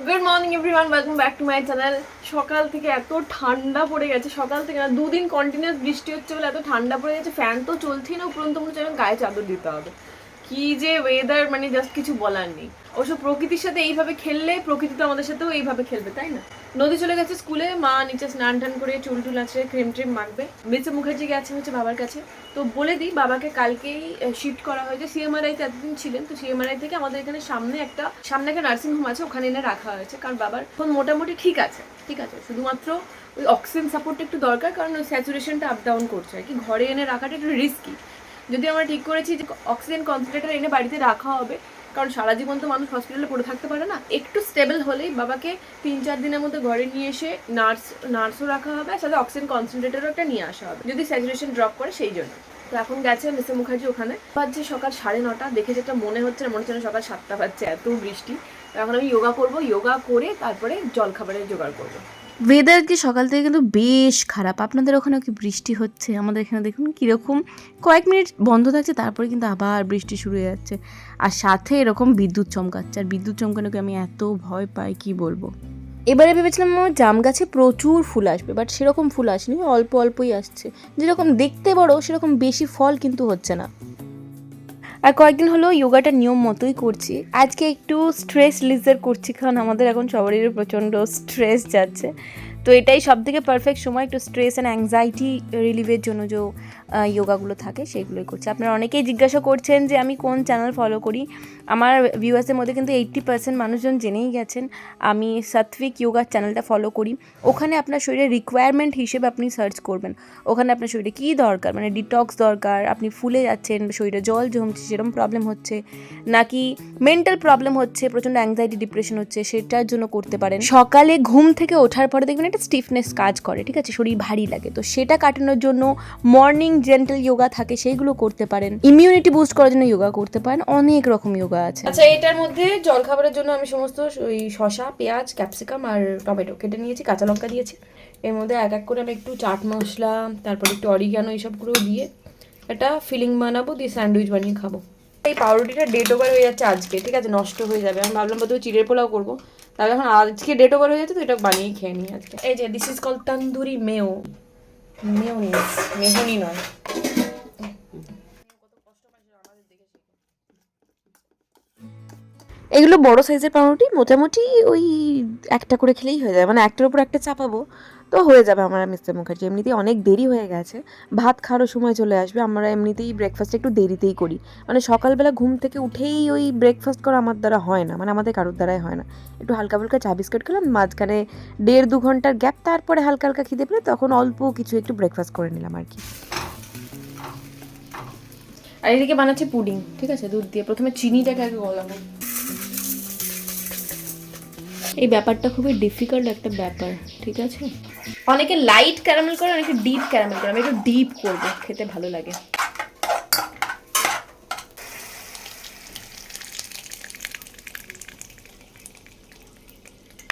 Good morning everyone, welcome back to my channel. সকাল থেকে এত ঠান্ডা পড়ে গেছে, সকাল থেকে না দুদিন কন্টিনিউয়াস বৃষ্টি হচ্ছে বলে এত ঠান্ডা পড়ে গেছে। ফ্যান তো চলছেই না, উপরন্ত মনে হচ্ছে গায়ে চাদর দিতে হবে। কি যে ওয়েদার, মানে জাস্ট কিছু বলার নেই। অবশ্য প্রকৃতির সাথে এইভাবে খেললে প্রকৃতি তো আমাদের সাথেও এইভাবে খেলবে, তাই না? নদী চলে গেছে স্কুলে, মা নিচে স্নান টান করে চুল টুল আছে, ক্রিম ট্রিম মাখবে। মিসে মুখার্জি গেছে হচ্ছে বাবার কাছে। তো বলে দিই, বাবাকে কালকেই শিফট করা হয়েছে। সিএমআরআইতে এতদিন ছিলেন, তো সিএমআরআই থেকে আমাদের এখানে সামনে একটা নার্সিং হোম আছে, ওখানে এনে রাখা হয়েছে। কারণ বাবার এখন মোটামুটি ঠিক আছে, শুধুমাত্র ওই অক্সিজেন সাপোর্টটা একটু দরকার, কারণ ওই স্যাচুরেশনটা আপ ডাউন করছে আর কি। ঘরে এনে রাখাটা একটু রিস্কি। যদি আমরা ঠিক করেছি যে অক্সিজেন কনসেন্ট্রেটর এনে বাড়িতে রাখা হবে, কারণ সারা জীবন তো মানুষ হসপিটালে পড়ে থাকতে পারে না। একটু স্টেবল হলেই বাবাকে 3-4 দিনের মধ্যে ঘরে নিয়ে এসে নার্সও রাখা হবে, আর সাথে অক্সিজেন কনসেন্ট্রেটরও একটা নিয়ে আসা হবে যদি স্যাচুরেশন ড্রপ করে, সেই জন্য। তো এখন গেছে মিসে মুখার্জি ওখানে। বাজছে সকাল 9:30, দেখে যেটা মনে হচ্ছে না, মনে হচ্ছে না সকাল 7টা বাজছে, এত বৃষ্টি। তো এখন আমি যোগা করবো, যোগা করে তারপরে জলখাবারের জোগাড় করবো। ওয়েদার কি সকাল থেকে কিন্তু বেশ খারাপ। আপনাদের ওখানেও কি বৃষ্টি হচ্ছে? আমাদের এখানে দেখুন কীরকম কয়েক মিনিট বন্ধ থাকছে, তারপরে কিন্তু আবার বৃষ্টি শুরু হয়ে যাচ্ছে। আর সাথে এরকম বিদ্যুৎ চমকাচ্ছে, আর বিদ্যুৎ চমকানোকে আমি এত ভয় পাই কি বলবো। এবারে ভেবেছিলাম আমার জাম গাছে প্রচুর ফুল আসবে, বাট সেরকম ফুল আসেনি, অল্প অল্পই আসছে। যেরকম দেখতে বড় সেরকম বেশি ফল কিন্তু হচ্ছে না। আর কয়েকদিন হলো যোগাটা নিয়ম মতোই করছি। আজকে একটু স্ট্রেস রিলিজের করছি, কারণ আমাদের এখন সবারই প্রচণ্ড স্ট্রেস যাচ্ছে। তো এটাই সব থেকে পারফেক্ট সময় একটু স্ট্রেস অ্যান্ড অ্যাংজাইটি রিলিভের জন্য যে যোগাগুলো থাকে সেগুলোই করছি। আপনারা অনেকেই জিজ্ঞাসা করছেন যে আমি কোন চ্যানেল ফলো করি। আমার ভিউয়ার্সের মধ্যে কিন্তু 80% মানুষজন জেনেই গেছেন আমি সাত্বিক যোগার চ্যানেলটা ফলো করি। ওখানে আপনার শরীরের রিকোয়ারমেন্ট হিসেবে আপনি সার্চ করবেন, ওখানে আপনার শরীরে কী দরকার, মানে ডিটক্স দরকার, আপনি ফুলে যাচ্ছেন, শরীরে জল জমছে সেরকম প্রবলেম হচ্ছে, নাকি মেন্টাল প্রবলেম হচ্ছে, প্রচণ্ড অ্যাংজাইটি ডিপ্রেশন হচ্ছে, সেটার জন্য করতে পারেন। সকালে ঘুম থেকে ওঠার পরে দেখবেন একটা স্টিফনেস কাজ করে, ঠিক আছে, শরীর ভারী লাগে, তো সেটা কাটানোর জন্য মর্নিং জেন্টাল যোগা থাকে, সেইগুলো করতে পারেন। ইমিউনিটি বুস্ট করার জন্য যোগা করতে পারেন, অনেক রকম যোগা আছে। আচ্ছা, এটার মধ্যে জলখাবারের জন্য আমি সমস্ত ওই শসা, পেঁয়াজ, ক্যাপসিকাম আর টমেটো কেটে নিয়েছি, কাঁচা লঙ্কা দিয়েছি। এর মধ্যে এক এক করে আমি একটু চাট মশলা, তারপর একটু অরিগানো, এইসবগুলো দিয়ে একটা ফিলিং বানাবো, দিয়ে স্যান্ডউইচ বানিয়ে খাবো। এই পাউরুটিটা ডেট ওভার হয়ে যাচ্ছে আজকে, ঠিক আছে, নষ্ট হয়ে যাবে। আমি ভাবলাম বোধহয় চিড়ের পোলাও করবো, তাহলে এখন আজকে ডেট ওভার হয়ে যাচ্ছে, তো এটা বানিয়েই খেয়ে নিই আজকে। এই যে this is call tandoori mayonnaise, মেহনি নয়। এগুলো বড় সাইজের পাউরুটি, মোটামুটি ওই একটা করে খেলেই হয়ে যাবে, মানে একটার উপর একটা চাপাবো তো হয়ে যাবে আমার মিস্টার মুখার্জি। এমনিতেই অনেক দেরি হয়ে গেছে, ভাত খাওয়ারও সময় চলে আসবে। আমরা এমনিতেই ব্রেকফাস্ট একটু দেরিতেই করি, মানে সকালবেলা ঘুম থেকে উঠেই ওই ব্রেকফাস্ট করা আমার দ্বারা হয় না, মানে আমাদের কারোর দ্বারাই হয় না। একটু হালকা ফুলকা চা বিস্কুট খেলাম, মাঝখানে 1.5-2 ঘন্টার গ্যাপ, তারপরে হালকা হালকা খিদে পেলে তখন অল্প কিছু একটু ব্রেকফাস্ট করে নিলাম আর কি। আর এদিকে বানাচ্ছে পুডিং, ঠিক আছে, দুধ দিয়ে। প্রথমে চিনিটাকে আগে গলাবো। এই ব্যাপারটা খুবই ডিফিকাল্ট একটা ব্যাপার, ঠিক আছে। অনেকে লাইট ক্যারামেল করে, অনেকে ডিপ ক্যারামেল করে। আমি একটু ডিপ করবো, খেতে ভালো লাগে।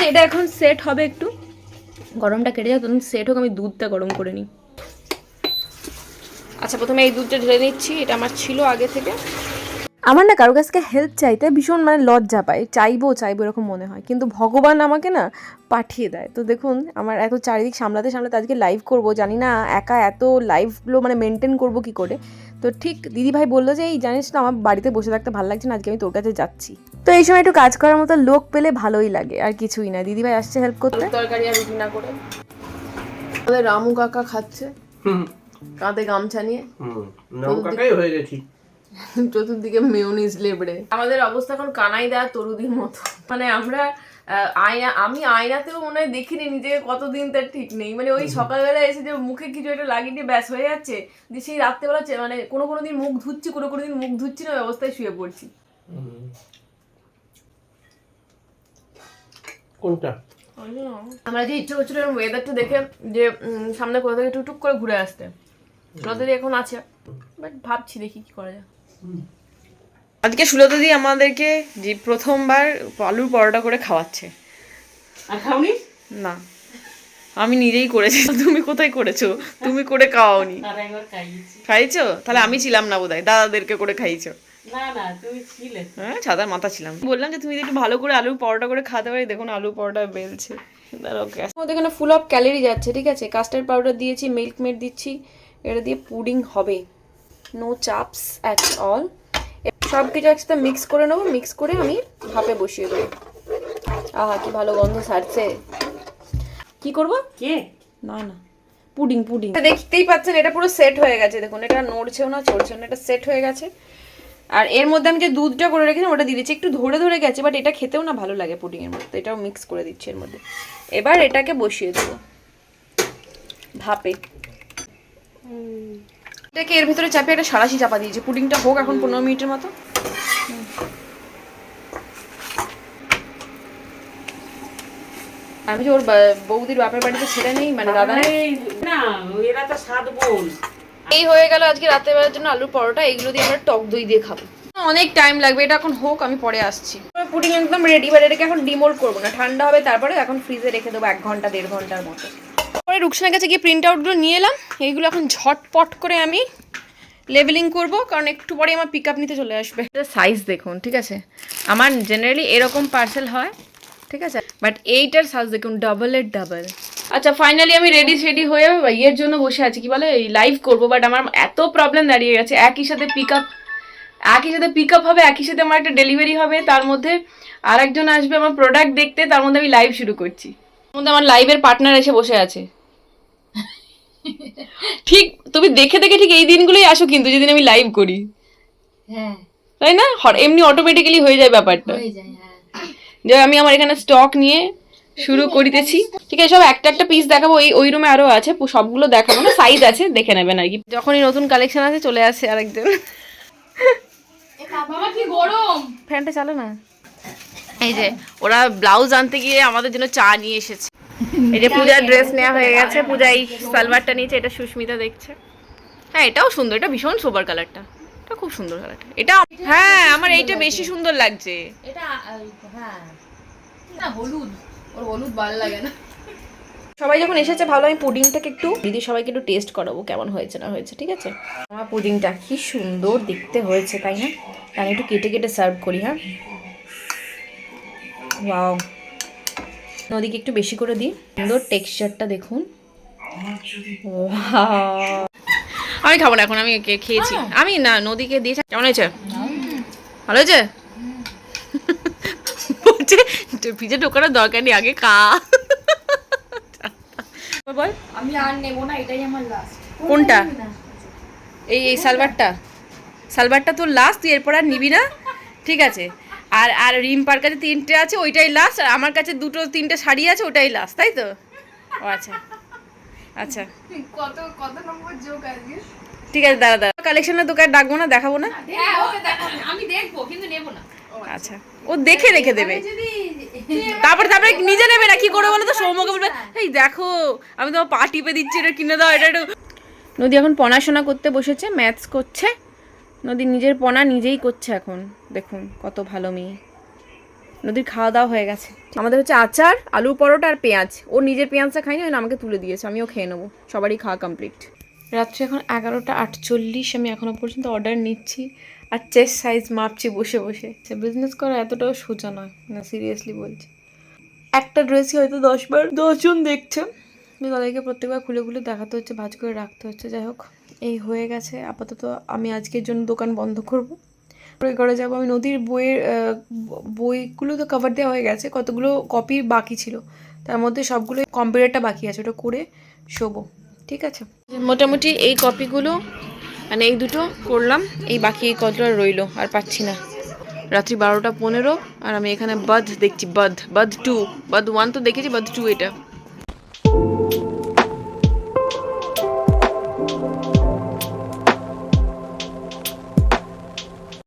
এটা এখন সেট হবে, একটু গরমটা কেটে যাও, তখন সেট হোক, আমি দুধটা গরম করে নিই। আচ্ছা, প্রথমে এই দুধটা ঢেলে নিচ্ছি, এটা আমার ছিল আগে থেকে। আমার না কারো কাছকে হেল্প চাইতে ভীষণ মানে লজ্জা পায়, চাইবো এরকম মনে হয়, কিন্তু ভগবান আমাকে না পাঠিয়ে দেয়। তো দেখুন আমার এত চারিদিক সামলাতে সামলাতে আজকে লাইভ করব, জানি না একা এত লাইভগুলো মানে মেনটেন করব কি করে। তো ঠিক দিদিভাই বললো যে এই জানিস না, আমার বাড়িতে বসে থাকতে ভালো লাগছে না, আজকে আমি তোর কাছে যাচ্ছি। তো এই সময় একটু কাজ করার মতো লোক পেলে ভালোই লাগে, আর কিছুই না। দিদিভাই আসছে হেল্প করতে। তরকারি আর রুটি না করে আমাদের রামু কাকা খাচ্ছে কাঁধে গামছা নিয়ে। রামু কাকাই হয়ে গেছি, চতুর্দিকে মেয়োনিজ লেবড়ে। আমাদের অবস্থা এখন কানাই দেওয়া তরুদির মতো, মানে আমরা আমি আয়নাতেও মনে হয় দেখিনি নিজেকে কতদিন, তার ঠিক নেই। মানে ওই সকালবেলা এসে যে মুখে কিছু একটা লাগিয়ে দিয়ে ব্যাস হয়ে যাচ্ছে, যে সেই রাত্রেবেলা মানে কোনো দিন মুখ ধুচ্ছি, কোনো দিন মুখ ধুচ্ছি না, ওই অবস্থায় শুয়ে পড়ছি। কোনটা আমরা যে ইচ্ছে করছিল ওয়েদারটা দেখে যে সামনে কোথা থেকে টুকটুক করে ঘুরে আসতে, সুলতাদি এখন আছে, বাট ভাবছি দেখি কি করা যায়। আজকে সুলতাদি আমাদেরকে যে প্রথমবার আলুর পরোটা করে খাওয়াচ্ছে। আর খাওনি? না, আমি নিজেই করেছি। তুমি কোথায় করেছো? তুমি করে খাওয়াওনি। খাইছো? তাহলে আমি ছিলাম না বোধহয়, দাদাদেরকে করে খাইছো। না না তুমি ছিলে। হ্যাঁ ছাতার মাথা ছিলাম, বললাম যে তুমি যদি একটু ভালো করে আলুর পরোটা করে খাতে পারি। দেখুন আলু পরোটা বেলছে, আমাদের এখানে ফুল অফ ক্যালোরি যাচ্ছে। ঠিক আছে, কাস্টার্ড পাউডার দিয়েছি, মিল্ক মেড দিচ্ছি, এটা দিয়ে পুডিং হবে। নো চাপস অ্যাট অল। সব কিছু একসাথে মিক্স করে নেবো, মিক্স করে আমি ভাপে বসিয়ে দেবো। আহা কি ভালো গন্ধ ছাড়ছে। কি করবো? কে? না না, পুডিং পুডিং। দেখতেই পাচ্ছেন এটা পুরো সেট হয়ে গেছে। দেখুন এটা নড়ছেও না চড়ছেও না, এটা সেট হয়ে গেছে। আর এর মধ্যে আমি যে দুধটা করে রেখেছি ওটা দিয়ে দিচ্ছি। একটু ধরে ধরে গেছে, বাট এটা খেতেও না ভালো লাগে পুডিংয়ের মধ্যে, তো এটাও মিক্স করে দিচ্ছি এর মধ্যে। এবার এটাকে বসিয়ে দেবো ভাপে। এটাকে এর ভিতরে চাপে একটা সাঁড়াশি চাপা দিয়েছি। পুডিংটা হোক এখন 15 মিনিটের মতো। আমি যে ওর বৌদির বাপের বাড়িতে ছেড়ে নেই, মানে দাদা নেই। না এরা তো 7 বোন। এই হয়ে গেল আজকে রাতের বেলার জন্য আলুর পরোটা। এগুলো দিয়ে আমরা টক দই দিয়ে খাবো। অনেক টাইম লাগবে, এটা এখন হোক, আমি পরে আসছি। পুডিং একদম রেডি, বাট এটাকে এখন ডিমোল্ড করবো না, ঠান্ডা হবে তারপরে। এখন ফ্রিজে রেখে দেবো 1 ঘন্টা 1.5 ঘন্টার মতো। পরে রুকসানের কাছে গিয়ে প্রিন্ট আউটগুলো নিয়ে এলাম। এইগুলো এখন ঝটপট করে আমি লেবেলিং করব, কারণ একটু পরে আমার পিক আপ নিতে চলে আসবে। এটা সাইজ দেখুন, ঠিক আছে, আমার জেনারেলি এরকম পার্সেল হয়, ঠিক আছে, বাট এইটার সাইজ দেখুন ডাবলের ডাবল। আচ্ছা ফাইনালি আমি রেডি হয়ে ইয়ের জন্য বসে আছি, কি বলে এই লাইভ করবো। বাট আমার এত প্রবলেম দাঁড়িয়ে গেছে, একই সাথে পিক আপ হবে, একই সাথে আমার একটা ডেলিভারি হবে, তার মধ্যে আর একজন আসবে আমার প্রোডাক্ট দেখতে, তার মধ্যে আমি লাইভ শুরু করছি। তার মধ্যে আমার লাইভের পার্টনার এসে বসে আছে। ঠিক তুমি দেখে দেখে ঠিক এই দিনগুলোই আসো কিন্তু, যেদিন আমি লাইভ করি, হ্যাঁ তাই না? এমনি অটোমেটিক্যালি হয়ে যায় ব্যাপারটা। যে আমি আমার এখানে স্টক নিয়ে শুরু করিতেছি। ঠিক আছে, সব একটা একটা পিস দেখাবো। ওই রুমে আরো আছে, সবগুলো দেখাবো না, সাইজ আছে দেখে নেবেন আর কি। যখনই নতুন কালেকশন আছে চলে আসে আরেকজন। বাবা কি গরম। ফ্যানটা চালো না। এই যে ওরা ব্লাউজ আনতে গিয়ে আমাদের জন্য চা নিয়ে এসেছে। এই যে পূজার ড্রেস নেওয়া হয়ে গেছে, পূজা এই সালোয়ারটা নিয়েছে, এটা সুস্মিতা দেখছে। হ্যাঁ এটাও সুন্দর, এটা ভীষণ সোবার কালারটা, এটা খুব সুন্দর কালারটা। এটা হ্যাঁ আমার এইটা বেশি সুন্দর লাগছে। এটা হ্যাঁ না হলুদ, ওর হলুদ ভালো লাগে না। সবাই যখন এসেছে ভালো, আমি পুডিংটাকে একটু দিদি সবাইকে একটু টেস্ট করাবো কেমন হয়েছে না হয়েছে। ঠিক আছে, আমার পুডিংটা কি সুন্দর দেখতে হয়েছে তাই না? আমি একটু কেটে কেটে সার্ভ করি। হ্যাঁ ওয়াও, নদীকে একটু বেশি করে দিই। সুন্দর টেক্সচারটা দেখুন। আমি খাবো না এখন, আমি খেয়েছি। আমি না নদীকে দিয়েছি। কেমন হয়েছে? ভালো হয়েছে? বলছে ফ্রিজে ঢোকানোর দরকার নেই, আগে খা। বল আমি আর নেব না, এটাই আমার লাস্ট। কোনটা? এই সালবারটা তোর লাস্ট, তুই এরপর আর নিবি না, ঠিক আছে? আর আর রিম্পার কাছে 3টে আছে, ওইটাই লাস্ট। আর আমার কাছে 2-3টে শাড়ি আছে, ওটাই লাস্ট, তাই তো? ও আচ্ছা আচ্ছা কত নম্বর যোগ আজকে? ঠিক আছে, দাঁড়া কালেকশনের দোকানে ডাকবো না, দেখাবো না। হ্যাঁ ওকে দেখাবো, আমি দেখবো কিন্তু নেব না। আচ্ছা ও দেখে রেখে দেবে, তারপরে নিজে নেবে না। কি করে বলো তো, সৌম্যকে বলবে এই দেখো আমি তোমার পা টিপে দিচ্ছি, এটা কিনে দাও, এটা একটু। নদী এখন পড়াশোনা করতে বসেছে, ম্যাথস করছে। নদী নিজের পড়া নিজেই করছে এখন, দেখুন কত ভালো মেয়ে। নদীর খাওয়া দাওয়া হয়ে গেছে। আমাদের হচ্ছে আচার, আলু পরোটা আর পেঁয়াজ। ও নিজের পেঁয়াজটা খাইনি, ওই আমাকে তুলে দিয়েছে, আমিও খেয়ে নেবো। সবারই খাওয়া কমপ্লিট। রাত্রে এখন 11:48, আমি এখনো পর্যন্ত অর্ডার নিচ্ছি আর চেস্ট সাইজ মাপছি বসে বসে। বিজনেস করা এতটাও সোজা নয় না, সিরিয়াসলি বলছি। একটা ড্রেসই হয়তো 10 জন দেখছে, তাদেরকে প্রত্যেকবার খুলে খুলে দেখাতে হচ্ছে, ভাঁজ করে রাখতে হচ্ছে। যাই হোক, এই হয়ে গেছে। আপাতত আমি আজকের জন্য দোকান বন্ধ করব, পরে করে যাবো। আমি নদীর বইগুলো তো কভার দেওয়া হয়ে গেছে, কতগুলো কপি বাকি ছিল, তার মধ্যে সবগুলো কম্পিউটারটা বাকি আছে, ওটা করে শোবো। ঠিক আছে, মোটামুটি এই কপিগুলো মানে এই দুটো করলাম, এই বাকি এই কতটা রইলো, আর পাচ্ছি না। রাত্রি 12:15 আর আমি এখানে বধ দেখছি। বধ 2, বধ 1 তো দেখেছি, বধ 2 এটা।